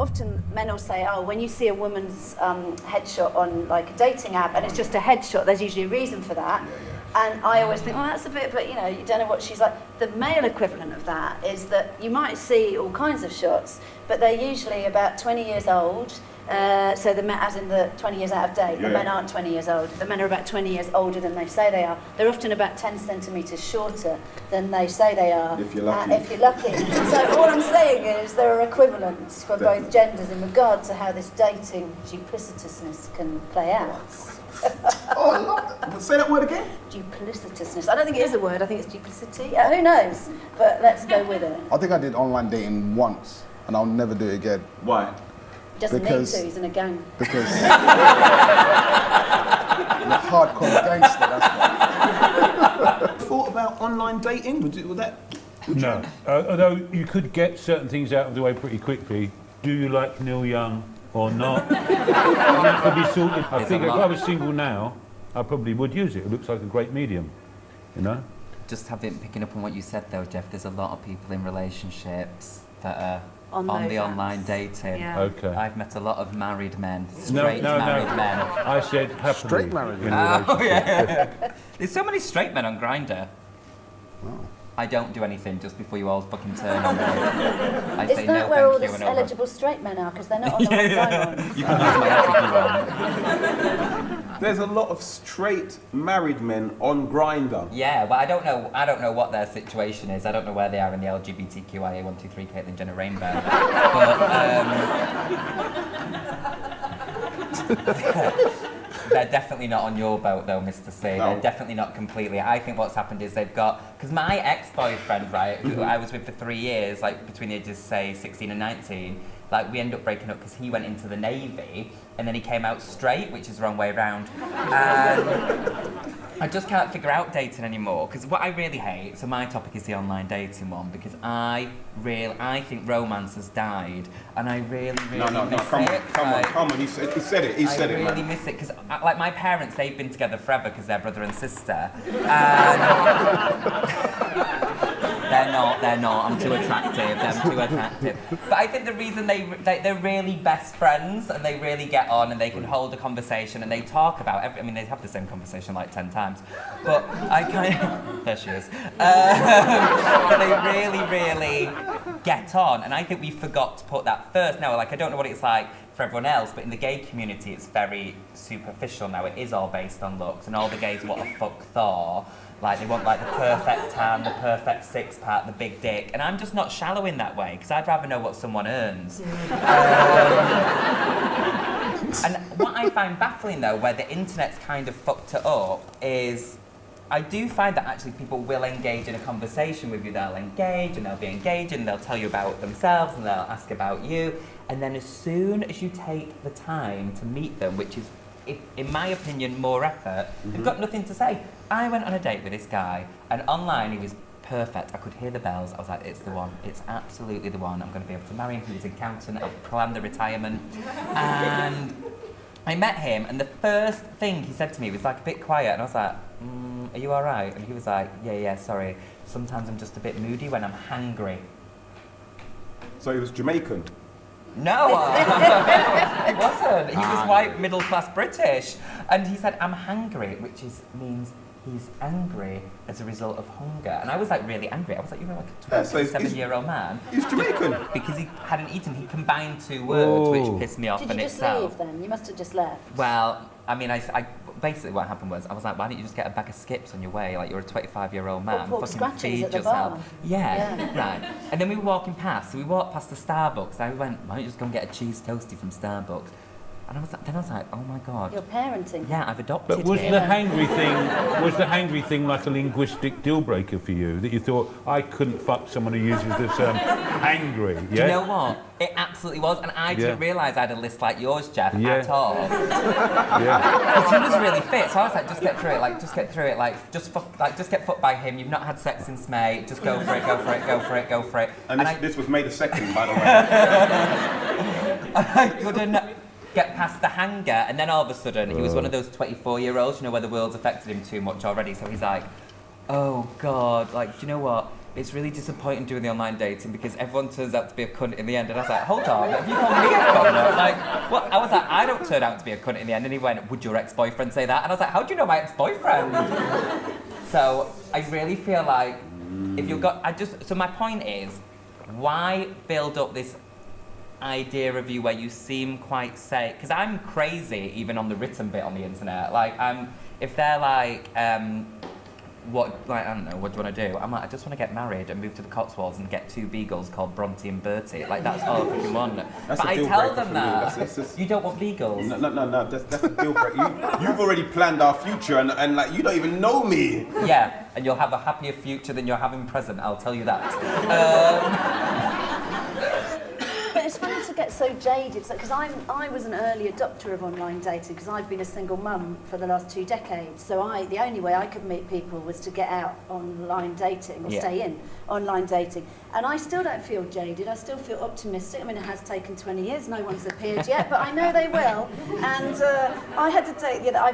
often men will say, oh, when you see a woman's headshot on like a dating app and it's just a headshot, there's usually a reason for that. And I always think, oh, that's a bit, but you know, you don't know what she's like. The male equivalent of that is that you might see all kinds of shots, but they're usually about 20 years old. So the men, as in the 20 years out of date, the men aren't 20 years old. The men are about 20 years older than they say they are. They're often about 10 centimetres shorter than they say they are. If you're lucky. If you're lucky. So all I'm saying is there are equivalents for both genders in regard to how this dating duplicitousness can play out. Oh, I love that. Say that word again. Duplicitousness. I don't think it is a word. I think it's duplicity. Who knows? But let's go with it. I think I did online dating once, and I'll never do it again. Why? He doesn't need to. He's in a gang. Because I'm a hardcore gangster. That's why. Thought about online dating? Would that? No. Although you could get certain things out of the way pretty quickly. Do you like Neil Young or not? That could be sorted. I think if I was single now, I probably would use it. It looks like a great medium, you know? Just picking up on what you said though, Jeff, there's a lot of people in relationships that are on the online dating. Yeah. Okay. I've met a lot of married men, married men. I said happily. Straight married men. Oh, yeah. There's so many straight men on Grindr. Wow. I don't do anything just before you all fucking turn on me. I Is say that no, where all thank the you, and over. eligible straight men are? Because they're not on the ones I'm on. You can use my app if you want. There's a lot of straight married men on Grindr. Yeah, well, I don't know what their situation is. I don't know where they are in the LGBTQIA 123 Caitlyn Jenner rainbow. But they're definitely not on your boat though, Mr Cee. No. They're definitely not completely. I think what's happened is they've got, because my ex-boyfriend, right, who I was with for 3 years, like between the ages, say, 16 and 19, like we ended up breaking up because he went into the Navy and then he came out straight, which is the wrong way around. And I just can't figure out dating anymore, because what I really hate, so my topic is the online dating one, because I think romance has died, and I really miss it. Come on, he said it, I really miss it, because like my parents, they've been together forever because they're brother and sister, and they're not, I'm too attractive, But I think the reason they're really best friends, and they really get on, and they can hold a conversation, and they talk about they have the same conversation like 10 times, but I kind of, there she is, but they really get on, and I think we forgot to put that first. Now, like, I don't know what it's like for everyone else, but in the gay community it's very superficial now. It is all based on looks, and all the gays want a fuck Thor. Like, they want like the perfect tan, the perfect six-pack, the big dick, and I'm just not shallow in that way, because I'd rather know what someone earns. And what I find baffling though, where the internet's kind of fucked it up, is I do find that actually people will engage in a conversation with you. They'll engage and they'll be engaging, and they'll tell you about themselves and they'll ask about you, and then as soon as you take the time to meet them, which is, in my opinion, more effort, they've got nothing to say. I went on a date with this guy, and online he was perfect. I could hear the bells. I was like, it's the one. It's absolutely the one. I'm going to be able to marry him. He was an accountant. I'll plan the retirement. And I met him, and the first thing he said to me was like a bit quiet, and I was like, are you all right? And he was like, yeah, sorry. Sometimes I'm just a bit moody when I'm hangry. So he was Jamaican? No, he wasn't. He was white, middle-class British. And he said, I'm hangry, which means he's angry as a result of hunger. And I was like really angry. I was like, you're like a 27-year-old man. He's Jamaican. Because he hadn't eaten. He combined two words, which pissed me off in itself. Did you just leave then? You must have just left. Well, I mean, I basically what happened was, I was like, why don't you just get a bag of skips on your way? Like, you're a 25-year-old man. Fucking feed yourself. Yeah, right. And then we were walking past, so we walked past the Starbucks. I went, why don't you just go and get a cheese toastie from Starbucks? And I was like, oh my God. You're parenting. Yeah, I've adopted But was the hangry thing like a linguistic deal breaker for you? That you thought, I couldn't fuck someone who uses the term hangry, yeah? Do you know what? It absolutely was, and I didn't realise I had a list like yours, Jeff, at all. Because he was really fit, so I was like, just get through it, just get fucked by him. You've not had sex since May, just go for it. And this was May the 2nd, by the way. I couldn't get past the hanger, and then all of a sudden he was one of those 24-year-olds, where the world's affected him too much already, so he's like, oh God, like, do you know what? it's really disappointing doing the online dating because everyone turns out to be a cunt in the end. And I was like, hold on, have you called me a cunt? Like, what? I was like, I don't turn out to be a cunt in the end. And he went, would your ex-boyfriend say that? And I was like, how do you know my ex-boyfriend? So I really feel like if you've got, so my point is, why build up this idea of you where you seem quite safe? Because I'm crazy even on the written bit on the internet. Like, if they're like, I don't know, what do you want to do? I'm like, I just want to get married and move to the Cotswolds and get 2 beagles called Bronte and Bertie. Like, that's all I freaking want. That's but a I deal tell breaker them for me. that. That's You don't want beagles? No, that's a deal breaker. You've already planned our future and like, you don't even know me. Yeah, and you'll have a happier future than you're having present, I'll tell you that. But it's funny to get so jaded, because I was an early adopter of online dating because I've been a single mum for the last 2 decades. So the only way I could meet people was to get out online dating or stay in online dating. And I still don't feel jaded. I still feel optimistic. I mean, it has taken 20 years. No one's appeared yet, but I know they will. And I had to date. I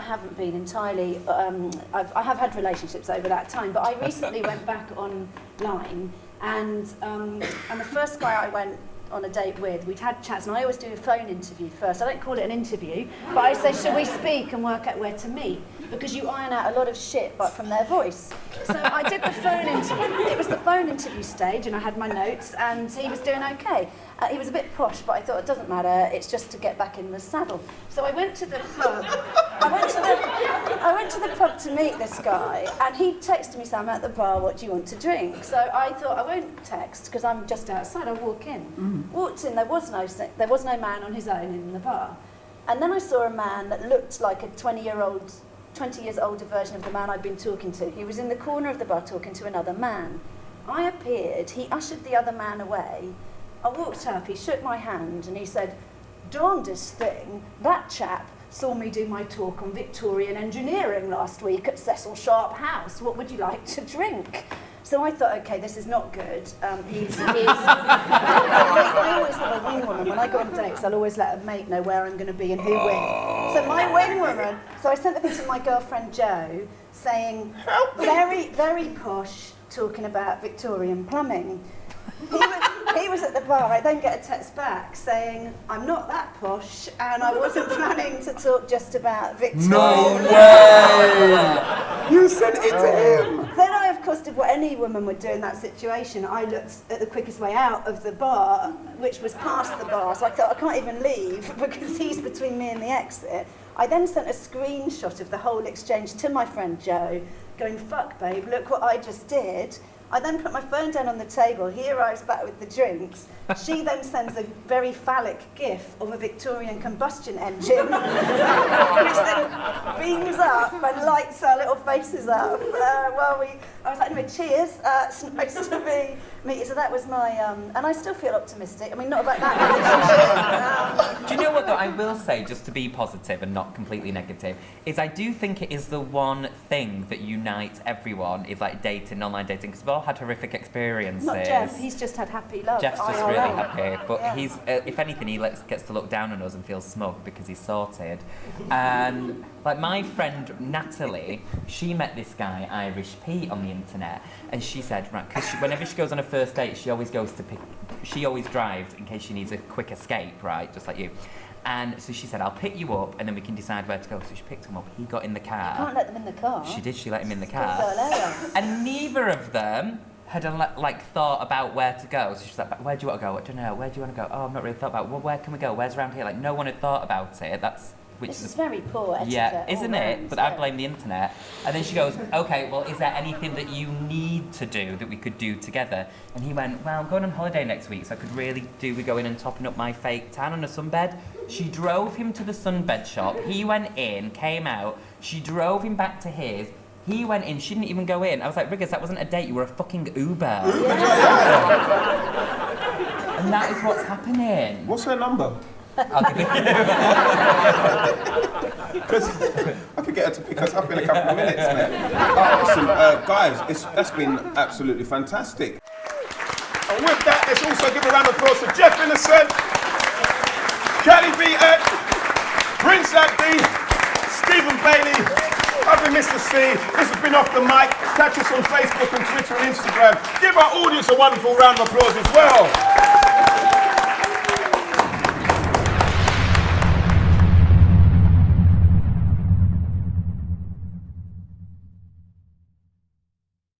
haven't been entirely. I have had relationships over that time, but I recently went back online. And the first guy I went on a date with, we'd had chats, and I always do a phone interview first. I don't call it an interview, but I say, should we speak and work out where to meet? Because you iron out a lot of shit but from their voice. So I did the phone interview. It was the phone interview stage, and I had my notes, and he was doing okay. He was a bit posh, but I thought it doesn't matter, it's just to get back in the saddle. So I went to the pub. I went to the pub to meet this guy, and he texted me, saying, I'm at the bar, what do you want to drink? So I thought, I won't text, because I'm just outside, I'll walk in. Walked in, there was no man on his own in the bar. And then I saw a man that looked like a 20 years older version of the man I'd been talking to. He was in the corner of the bar talking to another man. I appeared, he ushered the other man away. I walked up, he shook my hand, and he said, darndest thing, that chap saw me do my talk on Victorian engineering last week at Cecil Sharp House. What would you like to drink? So I thought, okay, this is not good. I always have a wing woman. When I go on dates, I'll always let a mate know where I'm going to be and who with. So my wing woman, so I sent the thing to my girlfriend Jo, saying, very, very posh, talking about Victorian plumbing. He was at the bar. I then get a text back saying, I'm not that posh, and I wasn't planning to talk just about Victorian. No way! You sent it to him. Then I, of course, did what any woman would do in that situation. I looked at the quickest way out of the bar, which was past the bar. So I thought, I can't even leave because he's between me and the exit. I then sent a screenshot of the whole exchange to my friend Jo, going, fuck, babe, look what I just did. I then put my phone down on the table. He arrives back with the drinks. She then sends a very phallic gif of a Victorian combustion engine, which then beams up and lights our little faces up. I was like, anyway, cheers. It's nice to be meet you. So that was my, and I still feel optimistic. I mean, not about that relationship. Do you know what, though, I will say, just to be positive and not completely negative, is I do think it is the one thing that unites everyone, is like dating, online dating, because we've all had horrific experiences. Not Jeff, he's just had happy love. Jeff's just really happy, but yeah. he's, if anything, he gets to look down on us and feel smug because he's sorted. And like my friend Natalie, she met this guy, Irish Pete, on the internet, and she said, right, because whenever she goes on a first date, she always drives in case she needs a quick escape, right, just like you. And so she said, I'll pick you up and then we can decide where to go. So she picked him up, he got in the car. You can't let them in the car. She did, she let him in the car. And neither of them had thought about where to go. So she's like, where do you want to go? I don't know, where do you want to go? Oh, I've not really thought about it. Well, where can we go? Where's around here? Like, no one had thought about it. This is very poor etiquette. Yeah, isn't it? Round, But I blame the internet. And then she goes, okay, well, is there anything that you need to do that we could do together? And he went, well, I'm going on holiday next week, so I could really do with going and topping up my fake tan on a sunbed. She drove him to the sunbed shop. He went in, came out. She drove him back to his. He went in, she didn't even go in. I was like, Riggers, that wasn't a date, you were a fucking Uber. And that is what's happening. What's her number? I'll give it Because I could get her to pick us up in a couple of minutes, man. Oh, listen, guys, that's been absolutely fantastic. And with that, let's also give a round of applause to Jeff Innocent, Callie Beaton, Prince Abdi, Stephen Bailey, I've been Mr Cee. This has been Off the Mic. Catch us on Facebook and Twitter and Instagram. Give our audience a wonderful round of applause as well.